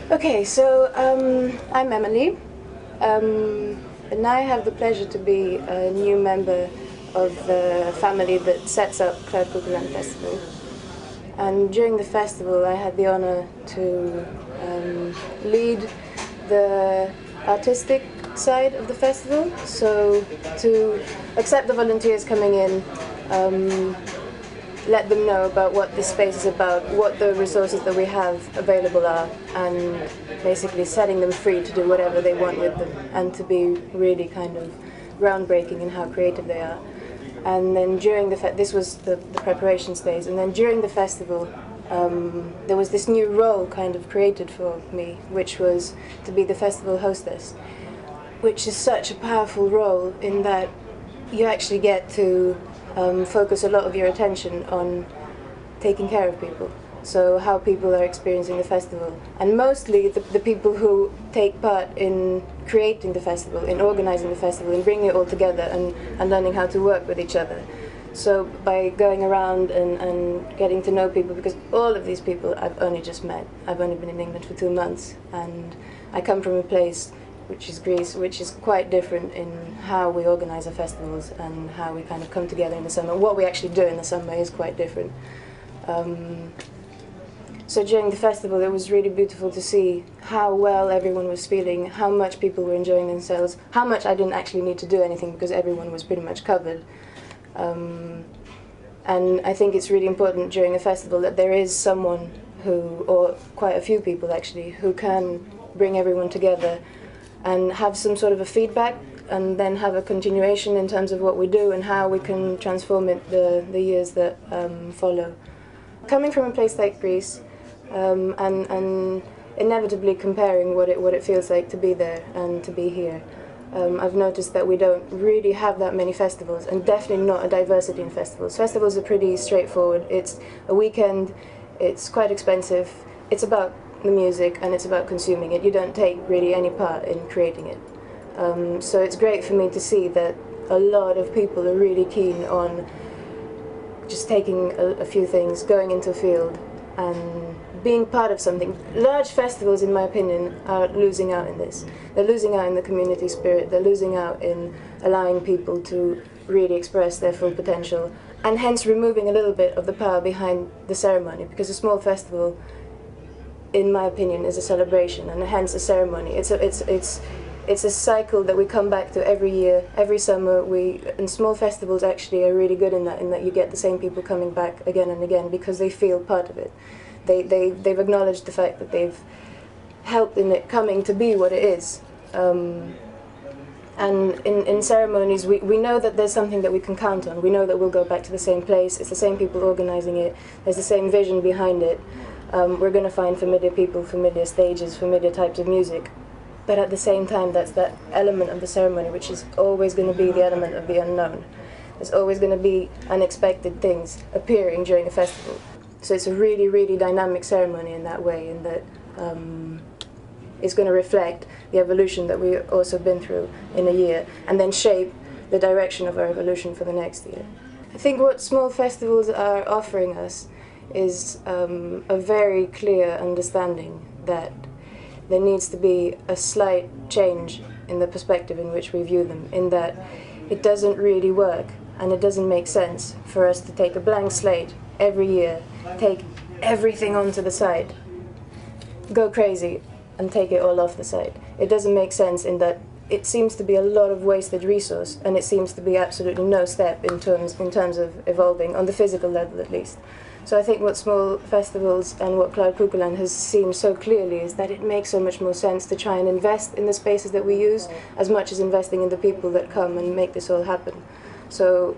Okay, so I'm Emily, and I have the pleasure to be a new member of the family that sets up Cloud Cuckooland Festival. And during the festival, I had the honor to lead the artistic side of the festival. So to accept the volunteers coming in, let them know about what this space is about, what the resources that we have available are, and basically setting them free to do whatever they want with them, and to be really kind of groundbreaking in how creative they are. And then during this was the preparation stage, and then during the festival, there was this new role kind of created for me, which was to be the festival hostess, which is such a powerful role in that you actually get to focus a lot of your attention on taking care of people. So how people are experiencing the festival. And mostly the people who take part in creating the festival, in organizing the festival, in bringing it all together and learning how to work with each other. So by going around and getting to know people, because all of these people I've only just met. I've only been in England for 2 months, and I come from a place which is Greece, which is quite different in how we organise our festivals and how we kind of come together in the summer. What we actually do in the summer is quite different. So during the festival, it was really beautiful to see how well everyone was feeling, how much people were enjoying themselves, how much I didn't actually need to do anything because everyone was pretty much covered. And I think it's really important during a festival that there is someone who, or quite a few people actually, who can bring everyone together and have some sort of a feedback, and then have a continuation in terms of what we do and how we can transform it the years that follow. Coming from a place like Greece, and inevitably comparing what it feels like to be there and to be here, I've noticed that we don't really have that many festivals, and definitely not a diversity in festivals. Festivals are pretty straightforward. It's a weekend, it's quite expensive, it's about the music and it's about consuming it. You don't take really any part in creating it. So it's great for me to see that a lot of people are really keen on just taking a few things, going into a field and being part of something. Large festivals, in my opinion, are losing out in this. They're losing out in the community spirit, they're losing out in allowing people to really express their full potential, and hence removing a little bit of the power behind the ceremony, because a small festival, in my opinion, is a celebration and hence a ceremony. It's a cycle that we come back to every year, every summer. And small festivals actually are really good in that you get the same people coming back again and again because they feel part of it. They've acknowledged the fact that they've helped in it coming to be what it is. And in ceremonies, we know that there's something that we can count on. We know that we'll go back to the same place. It's the same people organizing it. There's the same vision behind it. We're going to find familiar people, familiar stages, familiar types of music. But at the same time, that's that element of the ceremony, which is always going to be the element of the unknown. There's always going to be unexpected things appearing during a festival. So it's a really, really dynamic ceremony in that way, in that it's going to reflect the evolution that we've also been through in a year, and then shape the direction of our evolution for the next year. I think what small festivals are offering us is a very clear understanding that there needs to be a slight change in the perspective in which we view them, in that it doesn't really work and it doesn't make sense for us to take a blank slate every year, take everything onto the side, go crazy and take it all off the side. It doesn't make sense in that it seems to be a lot of wasted resource, and it seems to be absolutely no step in terms of evolving, on the physical level at least. So I think what small festivals and what Cloud Cuckooland has seen so clearly is that it makes so much more sense to try and invest in the spaces that we use as much as investing in the people that come and make this all happen. So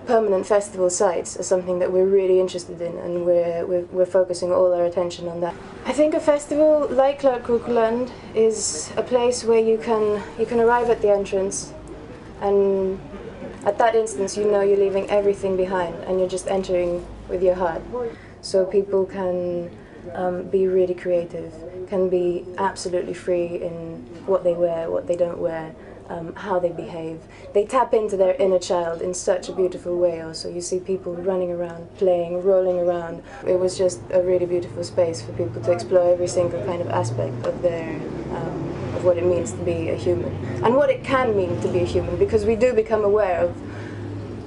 permanent festival sites are something that we're really interested in, and we're focusing all our attention on that. I think a festival like Cloud Cuckooland is a place where you can arrive at the entrance, and at that instance, you know you're leaving everything behind and you're just entering with your heart. So people can be really creative, can be absolutely free in what they wear, what they don't wear, how they behave. They tap into their inner child in such a beautiful way also. You see people running around, playing, rolling around. It was just a really beautiful space for people to explore every single kind of aspect of their of what it means to be a human and what it can mean to be a human, because we do become aware of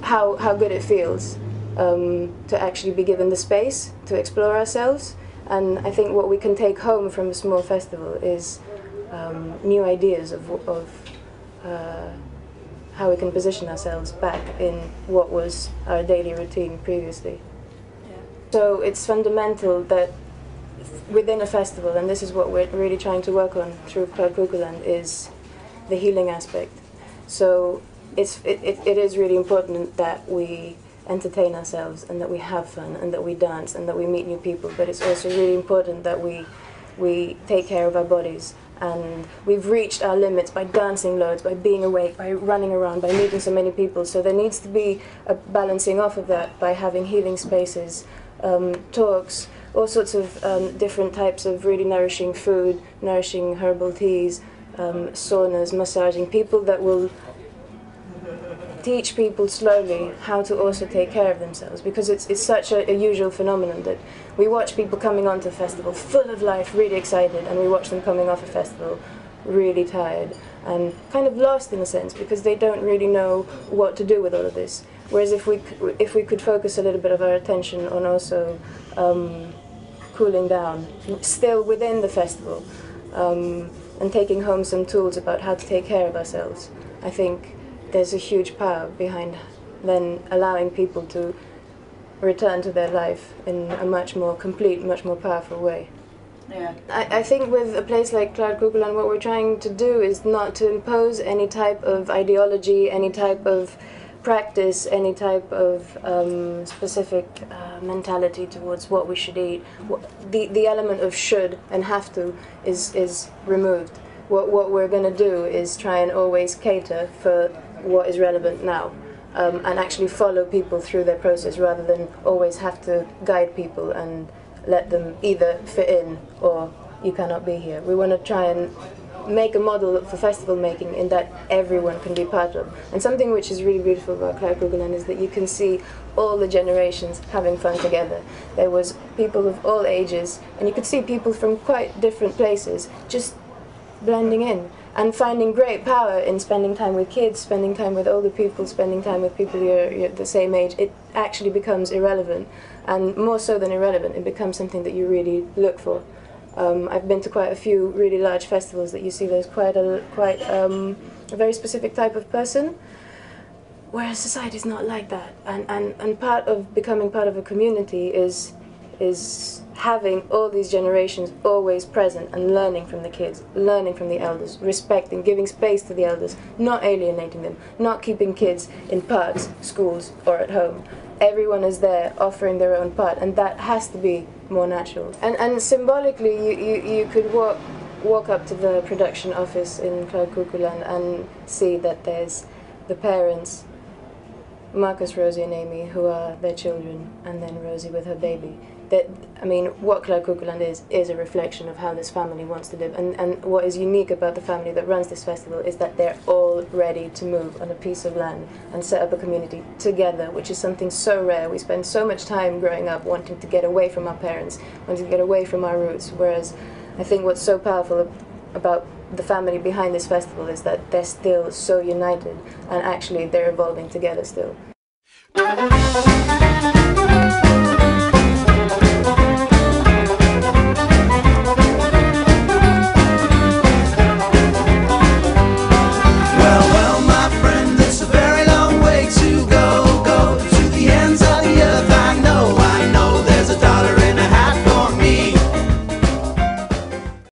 how good it feels to actually be given the space to explore ourselves. And I think what we can take home from a small festival is new ideas of how we can position ourselves back in what was our daily routine previously. Yeah. So it's fundamental that within a festival, and this is what we're really trying to work on through Cloud Cuckooland, is the healing aspect. So it is really important that we entertain ourselves and that we have fun and that we dance and that we meet new people, but it's also really important that we take care of our bodies. And we've reached our limits by dancing loads, by being awake, by running around, by meeting so many people. So there needs to be a balancing off of that by having healing spaces, talks, all sorts of different types of really nourishing food, nourishing herbal teas, saunas, massaging, people that will teach people slowly how to also take care of themselves, because it's such a usual phenomenon that we watch people coming onto a festival full of life, really excited, and we watch them coming off a festival really tired and kind of lost in a sense, because they don't really know what to do with all of this. Whereas if we could focus a little bit of our attention on also cooling down, still within the festival, and taking home some tools about how to take care of ourselves, I think there's a huge power behind then allowing people to return to their life in a much more complete, much more powerful way. Yeah. I think with a place like Cloud Cuckooland, what we're trying to do is not to impose any type of ideology, any type of practice, any type of specific mentality towards what we should eat. The element of should and have to is removed. What we're going to do is try and always cater for what is relevant now, and actually follow people through their process rather than always have to guide people and let them either fit in or you cannot be here. We want to try and make a model for festival making in that everyone can be part of. And something which is really beautiful about Cloud Cuckooland is that you can see all the generations having fun together. There was people of all ages, and you could see people from quite different places just blending in and finding great power in spending time with kids, spending time with older people, spending time with people you're the same age. It actually becomes irrelevant, and more so than irrelevant, it becomes something that you really look for. I've been to quite a few really large festivals that you see there's quite a very specific type of person, whereas society is not like that. And part of becoming part of a community is having all these generations always present and learning from the kids, learning from the elders, respecting, giving space to the elders, not alienating them, not keeping kids in parks, schools, or at home. Everyone is there offering their own part, and that has to be more natural. And symbolically, you could walk up to the production office in Cloud Cuckooland and see that there's the parents, Marcus, Rosie and Amy, who are their children, and then Rosie with her baby. What Cloud Cuckooland is a reflection of how this family wants to live. And what is unique about the family that runs this festival is that they're all ready to move on a piece of land and set up a community together, which is something so rare. We spend so much time growing up wanting to get away from our parents, wanting to get away from our roots, whereas I think what's so powerful about the family behind this festival is that they're still so united, and actually they're evolving together still.